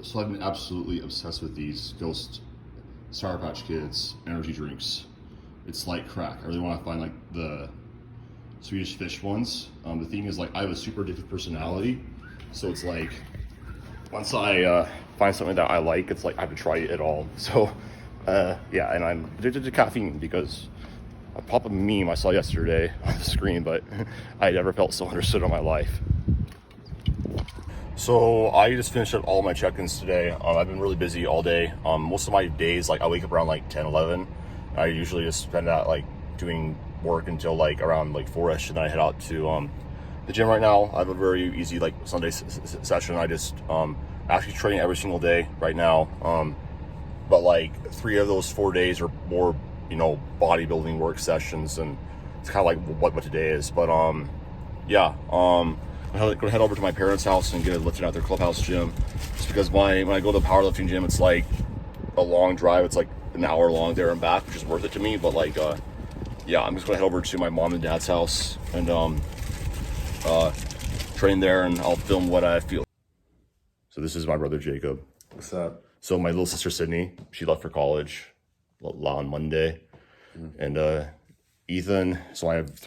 So I've been absolutely obsessed with these Ghost Sour Patch Kids energy drinks. It's like crack. I really want to find like the Swedish Fish ones. The thing is, like, I have a super addictive personality, so it's like once I find something that I like, it's like I have to try it all. So yeah, and I'm addicted to caffeine because I popped a meme I saw yesterday on the screen, but I never felt so understood in my life. So I just finished up all my check-ins today. I've been really busy all day. Most of my days, like I wake up around like 10, 11. I usually just spend that like doing work until like around like 4ish, and then I head out to the gym right now. I have a very easy like Sunday session. I just actually train every single day right now. But like 3 of those 4 days are more, you know, bodybuilding work sessions, and it's kind of like what today is. But yeah, I'm gonna head over to my parents' house and get lifted out their clubhouse gym, just because when I go to the powerlifting gym, it's like a long drive. It's like an hour long there and back, which is worth it to me. But like yeah, I'm just gonna head over to my mom and dad's house and train there, and I'll film what I feel. So this is my brother Jacob. What's up? So my little sister Sydney, she left for college on Monday, and Ethan. So I have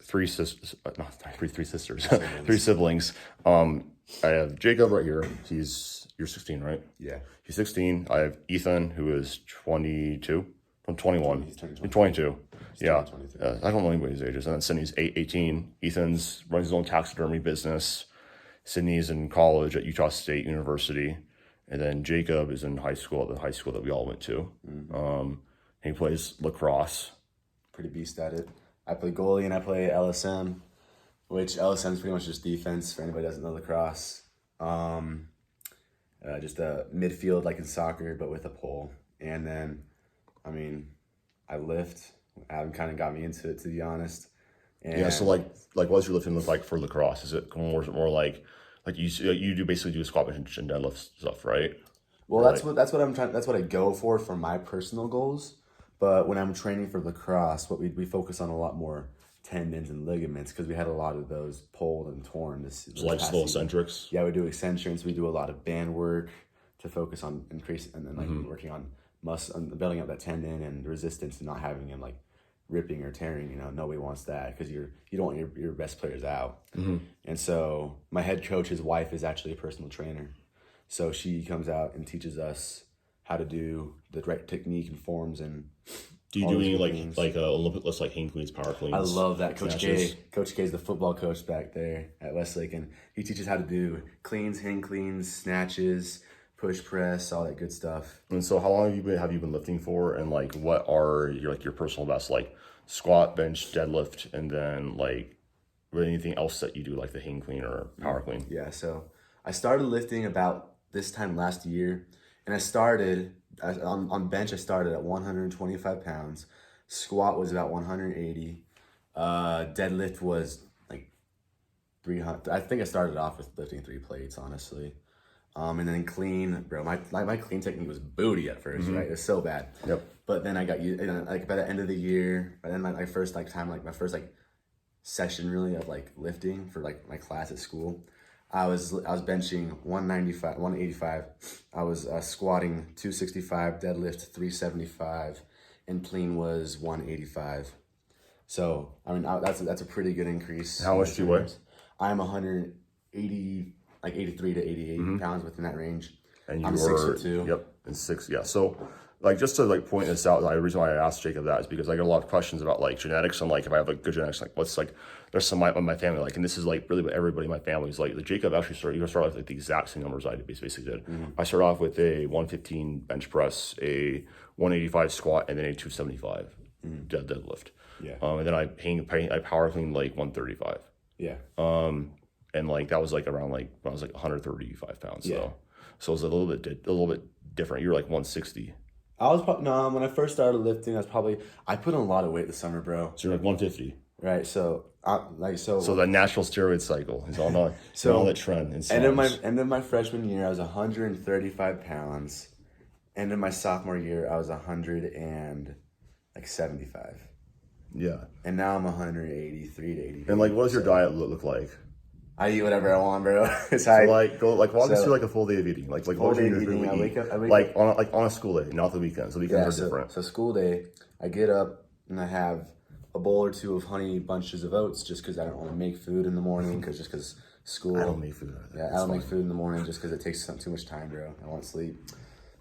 three sisters, three sisters, three siblings. I have Jacob right here. You're 16, right? Yeah. He's 16. I have Ethan, who is 22. I'm 21. He's turning 22. Yeah. 23. I don't know anybody's ages. And then Sydney's 18. Ethan's runs his own taxidermy business. Sydney's in college at Utah State University. And then Jacob is in high school, at the high school that we all went to. And he plays lacrosse. Pretty beast at it. I play goalie and I play LSM, which LSM is pretty much just defense for anybody who doesn't know lacrosse. Just a midfield like in soccer, but with a pole. And then, I mean, I lift. Adam kind of got me into it, to be honest. And Yeah, so like what's your lifting look like for lacrosse? Is it more like you do basically do squat bench and deadlift stuff, right? well, that's what I'm trying. That's what I go for my personal goals. But when I'm training for lacrosse, what we focus on a lot more tendons and ligaments, because we had a lot of those pulled and torn. So like slow eccentrics. Yeah, we do eccentrics. We do a lot of band work to focus on increase, and then like working on muscle, and building up that tendon and resistance, and not having him like ripping or tearing. You know, nobody wants that, because you don't want your best players out. And so my head coach, his wife, is actually a personal trainer, so she comes out and teaches us how to do the right technique and forms. And Do you do any like Olympic lifts, like hang cleans, power cleans? I love that. Coach snatches? K. Coach K is the football coach back there at Westlake, and he teaches how to do cleans, hang cleans, snatches, push press, all that good stuff. And so how long have you been lifting for, and like what are your personal best, like squat, bench, deadlift, and then like anything else that you do, like the hang clean or power clean? Yeah, so I started lifting about this time last year, and I started on bench. I started at 125 pounds. Squat was about 180. Deadlift was like 300. I think I started off with lifting 3 plates, honestly. And then clean, bro. My clean technique was booty at first, right? It was so bad. Yep. But then I got used, and like by the end of the year, by then my first session really of like lifting for like my class at school, I was benching 195, 185. I was squatting 265, deadlift 375, and clean was 185. So I mean that's a pretty good increase. How much do you weigh? I'm 180, like 83 to 88 pounds, within that range. And I'm 6'2". Yep, and 6. Yeah. So like just to like point this out, the reason why I asked Jacob that is because I get a lot of questions about like genetics, and like if I have like good genetics, like what's like there's some of my family like, and this is like really what everybody in my family is like. Jacob actually started off with like the exact same numbers I basically did. I started off with a 115 bench press, a 185 squat, and then a 275 deadlift. Yeah. And then I power cleaned like 135. Yeah. And like that was like around like when I was like 135 pounds. Yeah. So it was a little bit different. You were like 160. I was when I first started lifting, I put on a lot of weight this summer, bro. So you're like 150. Right. So So the natural steroid cycle is all on. So all that trend. And then my freshman year, I was 135 pounds. And in my sophomore year, I was 175. Yeah. And now I'm 183 to 80. And like, what does your diet look like? I eat whatever I want, bro. It's So how like walk us so- through like a full day of eating. Like full what do day you of usually eating, I eat? wake up- Like on a school day, not the weekends. The weekends are different. So school day, I get up and I have a bowl or two of honey bunches of oats just because I don't want to make food in the morning because school. I don't make food either. Yeah, I don't make food in the morning just because it takes too much time, bro. I want sleep.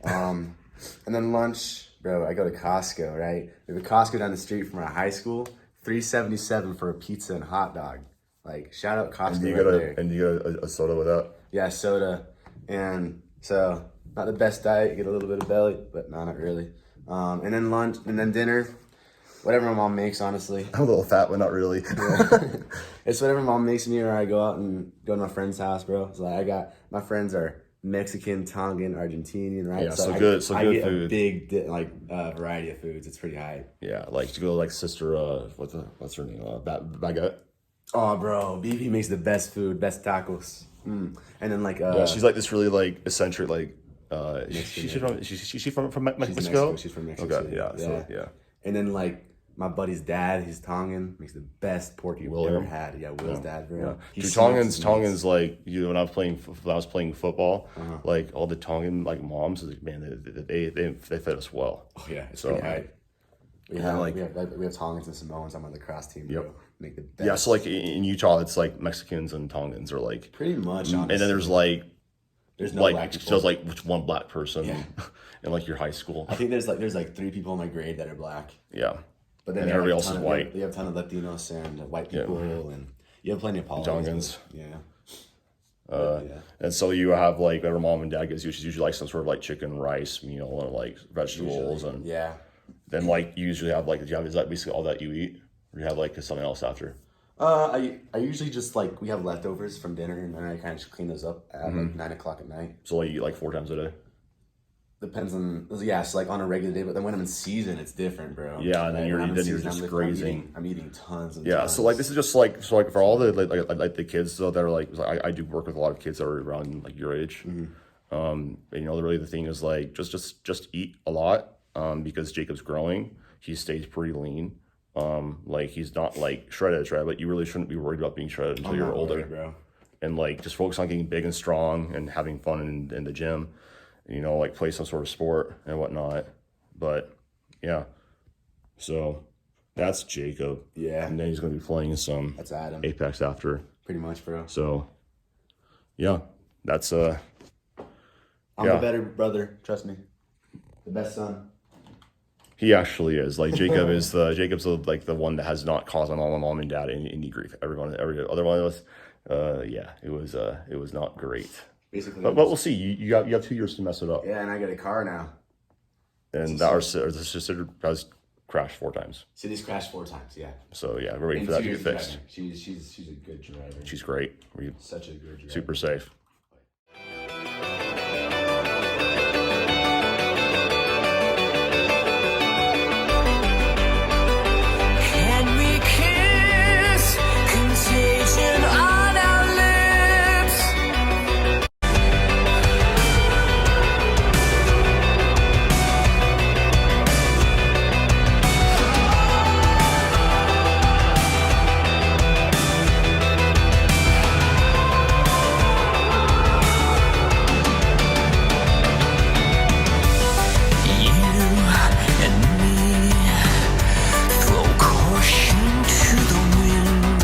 And then lunch, bro, I go to Costco, right? We have a Costco down the street from our high school, $3.77 for a pizza and hot dog. Like, shout out Costco And you right got there. and you got a soda with that. Yeah, soda. And so, not the best diet. You get a little bit of belly, but no, not really. And then lunch, and then dinner. Whatever my mom makes, honestly. I'm a little fat, but not really. It's whatever mom makes me, or I go out and go to my friend's house, bro. So like, my friends are Mexican, Tongan, Argentinian, right? Yeah, so I good get food. A big variety of foods. It's pretty high. Yeah, like to go like sister. What's her name? Baguette. Oh, bro, BB makes the best food, best tacos. And then like Yeah, she's like this really like eccentric like. She's from Mexico. She's from Mexico. Okay, yeah, so yeah. And then like my buddy's dad, he's Tongan, makes the best pork you've ever had. Yeah, Will's dad, bro. Yeah. He Dude, smokes Tongans like when I was playing football, like all the Tongan like moms, like man, they fed us well. Oh yeah, it's So, pretty high. We have like- we have Tongans and Samoans. I'm on the cross team, bro. Yep. Make the best. Yeah, so like in Utah, it's like Mexicans and Tongans are like, pretty much. and then there's like there's no black like people. so it's like which one black person in like your high school. I think there's like 3 people in my grade that are black. Yeah, But then And they have everybody a else ton is of- white. You have a ton of Latinos and white people, and you have plenty of Polynesians. Tongans. Yeah. And so you have like whatever mom and dad gives you, which is usually like some sort of like chicken rice meal and like vegetables and Yeah. then like you usually have like is that basically all that you eat, or you have like something else after? I usually just like we have leftovers from dinner, and then I kind of just clean those up at like 9 o'clock at night. So like you eat like 4 times a day. Depends on it's like on a regular day, but then when I'm in season, it's different, bro. Yeah, and then Like, you're when I'm in then you're season, just I'm grazing. I'm eating tons and Yeah, tons. so like this is just like for all the like the kids though that are like I do work with a lot of kids that are around like your age. And you know really the thing is like just eat a lot because Jacob's growing. He stays pretty lean. Like he's not like shredded, but you really shouldn't be worried about being shredded until I'm you're not older. worried, bro. And like just focus on getting big and strong and having fun in the gym. You know, like play some sort of sport and whatnot. But yeah, so that's Jacob. Yeah. And then he's going to be playing some That's Adam. Apex after. Pretty much, bro. So yeah, that's I'm yeah. the better brother. Trust me. The best son. He actually is. Like Jacob's like the one that has not caused my mom and dad any grief. Every other one of us, it was not great. Basically. But we'll see. You have 2 years to mess it up. Yeah, and I got a car now. And our sister has crashed 4 times. City's crashed 4 times. Yeah. So yeah, we're waiting In for that 2 to years get of fixed. driving. She's a good driver. She's great. We're Such a good driver. super safe. Can we kiss? Contagion on our lips. You and me throw caution to the wind,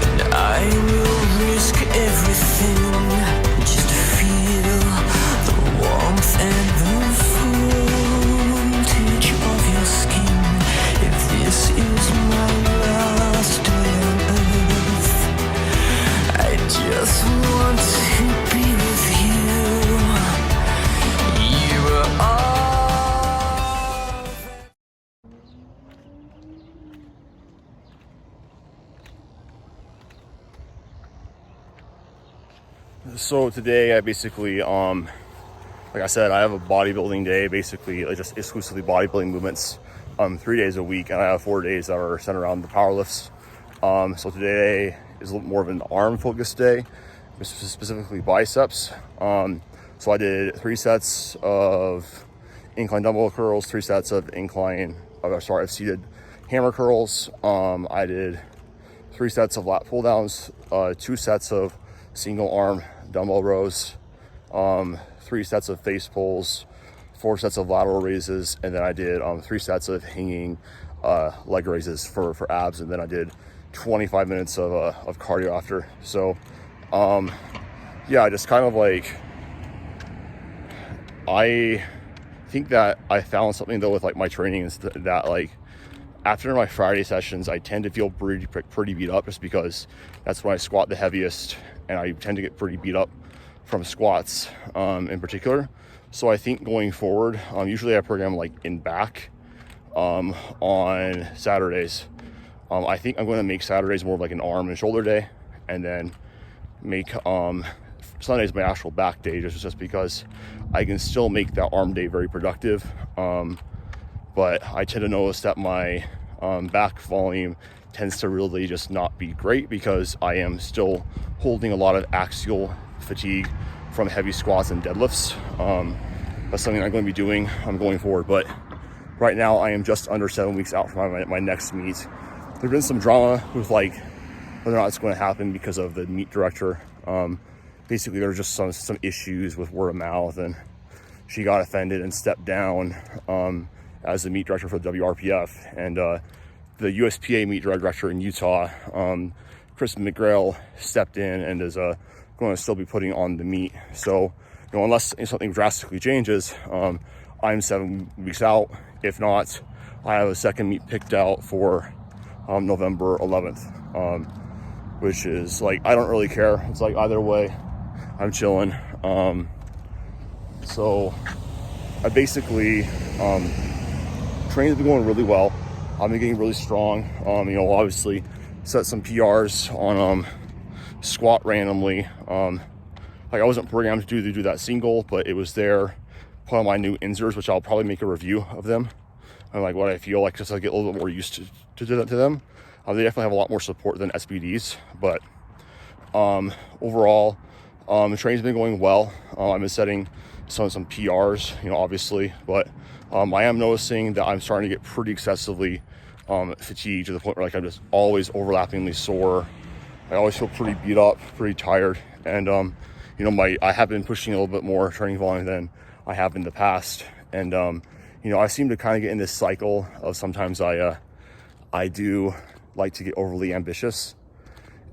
and I will risk everything just to feel the warmth and the voltage of your skin. If this is my last day on earth, I just want to be with you. You are all. So today I basically like I said, I have a bodybuilding day, basically like just exclusively bodybuilding movements 3 days a week, and I have 4 days that are centered around the power lifts. So today is a little more of an arm focused day, specifically biceps. So I did 3 sets of incline dumbbell curls, 3 sets of seated hammer curls. I did 3 sets of lat pull downs, 2 sets of single arm dumbbell rows, 3 sets of face pulls, 4 sets of lateral raises, and then I did 3 sets of hanging leg raises for abs, and then I did 25 minutes of cardio after. So yeah, just kind of like, I think that I found something though with like my training is that like after my Friday sessions, I tend to feel pretty beat up, just because that's when I squat the heaviest, and I tend to get pretty beat up from squats in particular. So I think going forward, usually I program like in back on Saturdays. I think I'm going to make Saturdays more of like an arm and shoulder day, and then make Sunday's my actual back day, just because I can still make that arm day very productive. But I tend to notice that my back volume tends to really just not be great, because I am still holding a lot of axial fatigue from heavy squats and deadlifts. That's something I'm going to be doing going forward. But right now I am just under 7 weeks out from my next meet. There's been some drama with like whether or not it's going to happen because of the meet director. Basically there's just some issues with word of mouth, and she got offended and stepped down as the meet director for the WRPF, and the USPA meet director in Utah, Chris McGrail, stepped in and is going to still be putting on the meet. So, you know, unless something drastically changes, I'm 7 weeks out. If not, I have a second meet picked out for November 11th, which is like, I don't really care. It's like either way, I'm chilling. So I basically, training's been going really well. I've been getting really strong. You know, obviously set some PRs on squat randomly. Like I wasn't programmed to do that single, but it was there. Put on my new inserts, which I'll probably make a review of them, and like what I feel like, just to get a little bit more used to them. They definitely have a lot more support than SBDs, but overall, the training's been going well. I've been setting some PRs, you know, obviously, but I am noticing that I'm starting to get pretty excessively fatigued, to the point where like I'm just always overlappingly sore. I always feel pretty beat up, pretty tired, and you know, I have been pushing a little bit more training volume than I have in the past, and you know, I seem to kind of get in this cycle of sometimes I do like to get overly ambitious,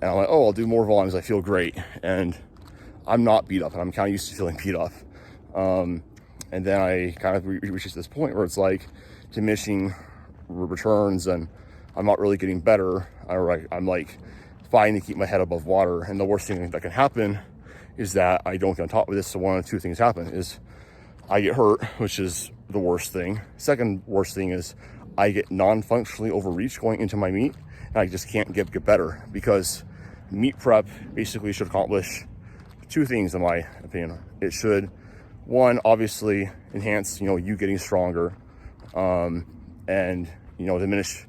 and I'm like, oh, I'll do more volumes, I feel great, and I'm not beat up, and I'm kind of used to feeling beat up. And then I kind of reach this point where it's like diminishing returns, and I'm not really getting better. I'm like fighting to keep my head above water. And the worst thing that can happen is that I don't get on top of this. So one of 2 things happen: is I get hurt, which is the worst thing. Second worst thing is I get non-functionally overreached going into my meet, and I just can't get better, because meet prep basically should accomplish 2 things in my opinion. It should, one, obviously enhance, you know, you getting stronger, and, you know, diminish,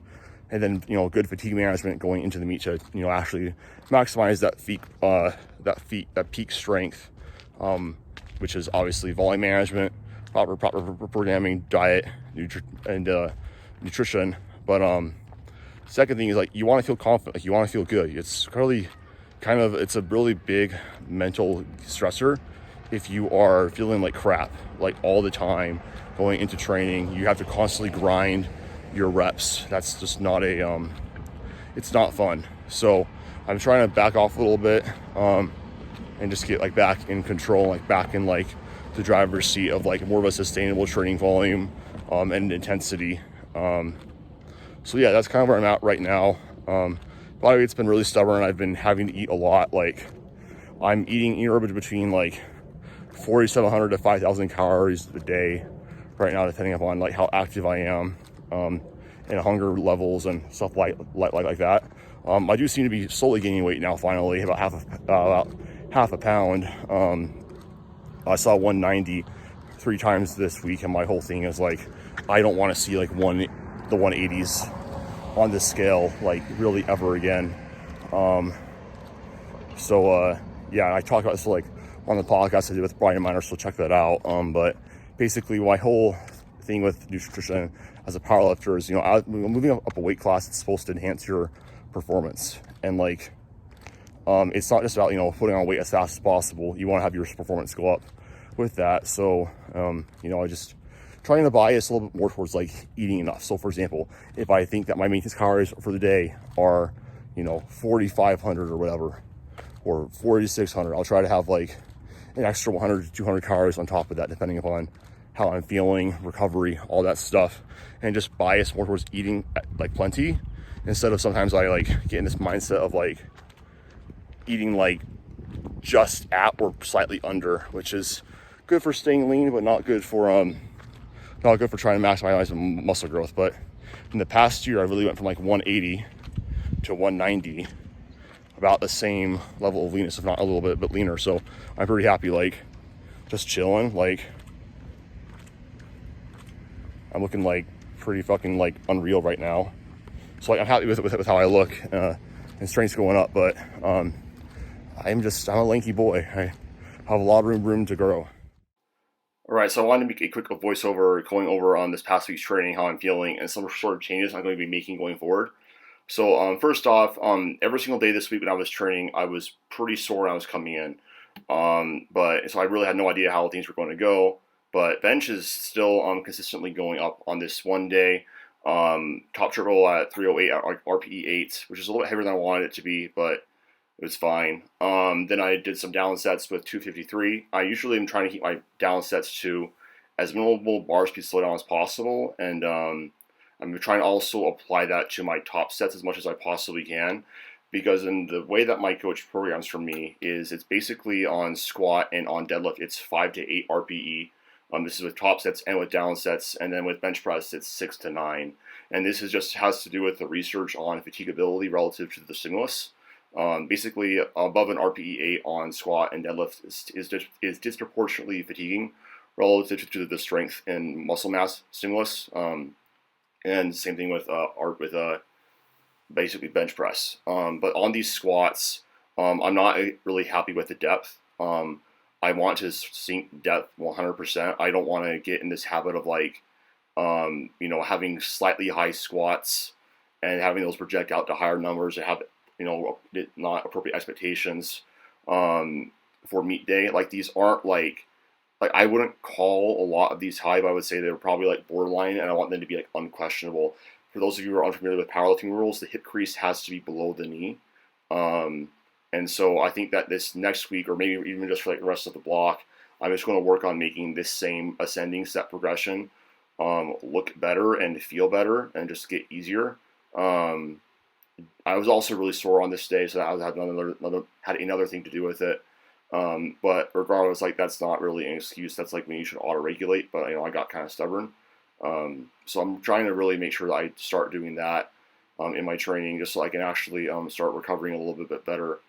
and then, you know, good fatigue management going into the meet to, you know, actually maximize that peak strength, which is obviously volume management, proper programming, diet, nutrition. But second thing is, like, you want to feel confident, like you want to feel good. It's really it's a really big mental stressor if you are feeling like crap, like all the time going into training. You have to constantly grind your reps. That's just not it's not fun. So I'm trying to back off a little bit, and just get like back in control, like back in like the driver's seat of like more of a sustainable training volume, and intensity. So yeah, that's kind of where I'm at right now. Body weight's been really stubborn. I've been having to eat a lot. Like I'm eating anywhere between like 4,700 to 5,000 calories a day right now, depending upon like how active I am, and hunger levels and stuff like that. I do seem to be slowly gaining weight now, finally, about half a pound. I saw 190 3 times this week, and my whole thing is like, I don't want to see like the 180s on this scale like really ever again. Yeah, I talked about this like on the podcast I did with Brian Miner, so check that out. But basically my whole thing with nutrition as a powerlifter is, you know, moving up a weight class, it's supposed to enhance your performance. And like, it's not just about, you know, putting on weight as fast as possible. You want to have your performance go up with that. So, you know, I just trying to bias a little bit more towards like eating enough. So for example, if I think that my maintenance calories for the day are, you know, 4,500 or whatever, or 4,600, I'll try to have like an extra 100 to 200 calories on top of that, depending upon how I'm feeling, recovery, all that stuff, and just bias more towards eating like plenty, instead of sometimes I like get in this mindset of like eating like just at or slightly under, which is good for staying lean, but not good for trying to maximize muscle growth. But in the past year, I really went from like 180 to 190, about the same level of leanness, if not a little bit leaner. So I'm pretty happy, like just chilling. Like I'm looking like pretty fucking like unreal right now. So like I'm happy with how I look, and strength's going up. But I'm a lanky boy. I have a lot of room to grow. All right, so I wanted to make a quick voiceover going over on this past week's training, how I'm feeling, and some sort of changes I'm going to be making going forward. So first off, every single day this week when I was training, I was pretty sore when I was coming in. But so I really had no idea how things were going to go. But bench is still consistently going up on this one day. Top triple at 308 at RPE 8, which is a little bit heavier than I wanted it to be, but it was fine. Then I did some down sets with 253. I usually am trying to keep my down sets to as minimal bar speed slowdown as possible, and I'm trying to also apply that to my top sets as much as I possibly can, because in the way that my coach programs for me is it's basically on squat and on deadlift, it's 5 to 8 RPE. This is with top sets and with down sets, and then with bench press, it's 6 to 9. And this is just has to do with the research on fatigability relative to the stimulus. Basically, above an RPE 8 on squat and deadlift is disproportionately fatiguing relative to the strength and muscle mass stimulus. And same thing with basically bench press. But on these squats, I'm not really happy with the depth. I want to sink depth 100%. I don't want to get in this habit of like, you know, having slightly high squats and having those project out to higher numbers and have, you know, not appropriate expectations for meet day. Like these aren't like I wouldn't call a lot of these high, but I would say they're probably like borderline, and I want them to be like unquestionable. For those of you who are unfamiliar with powerlifting rules, the hip crease has to be below the knee. And so I think that this next week, or maybe even just for like the rest of the block, I'm just going to work on making this same ascending set progression look better and feel better and just get easier. I was also really sore on this day, so that had another thing to do with it. But regardless, like that's not really an excuse. That's like when you should auto-regulate. But you know, I got kind of stubborn. So I'm trying to really make sure that I start doing that in my training, just so I can actually start recovering a little bit better.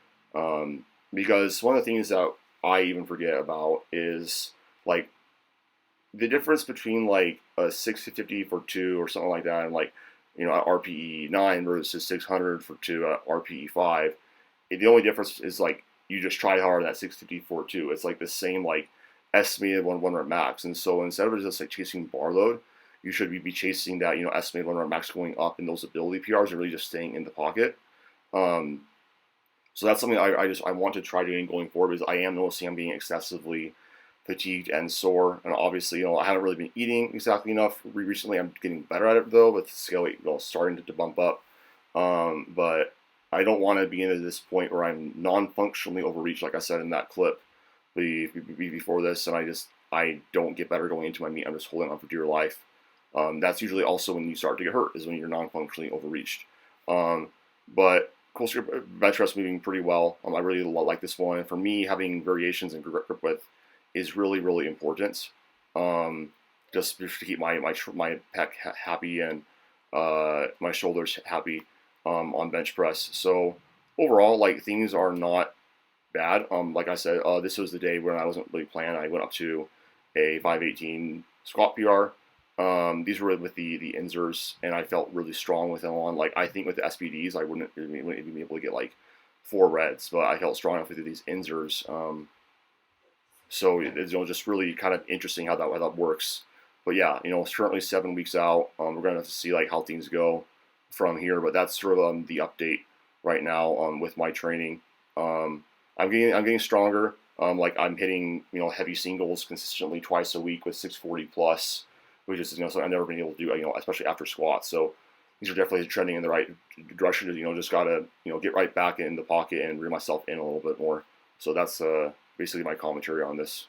Because one of the things that I even forget about is like the difference between like a 650 for 2 or something like that, and like, you know, at RPE 9 versus 600 for 2 at RPE 5. The only difference is like you just try hard at 650 for 2. It's like the same like estimated one rep max. And so instead of just like chasing bar load, you should be chasing that, you know, estimated 1 rep max going up in those ability PRs and really just staying in the pocket. So that's something I want to try doing going forward, because I am noticing I'm being excessively fatigued and sore. And obviously, you know, I haven't really been eating exactly enough recently. I'm getting better at it though, with scale weight, you know, starting to bump up. But I don't want to be into this point where I'm non-functionally overreached, like I said in that clip before this, and I don't get better going into my meet. I'm just holding on for dear life. That's usually also when you start to get hurt, is when you're non-functionally overreached. But close grip bench press moving pretty well. I really like this one. And for me, having variations in grip width is really, really important. Just to keep my pec happy and my shoulders happy on bench press. So overall, like things are not bad. Like I said, this was the day when I wasn't really planning. I went up to a 518 squat PR. These were with the insers, and I felt really strong with them on. Like I think with the SBDs, I wouldn't even be able to get like 4 reds, but I felt strong enough with these insers. So it's, you know, just really kind of interesting how that works. But yeah, you know, it's currently 7 weeks out. We're gonna have to see like how things go from here. But that's sort of the update right now with my training. I'm getting stronger. Like I'm hitting heavy singles consistently twice a week with 640 plus, which is something I've never been able to do. Especially after squats. So these are definitely trending in the right direction. Just gotta get right back in the pocket and reel myself in a little bit more. So that's basically my commentary on this.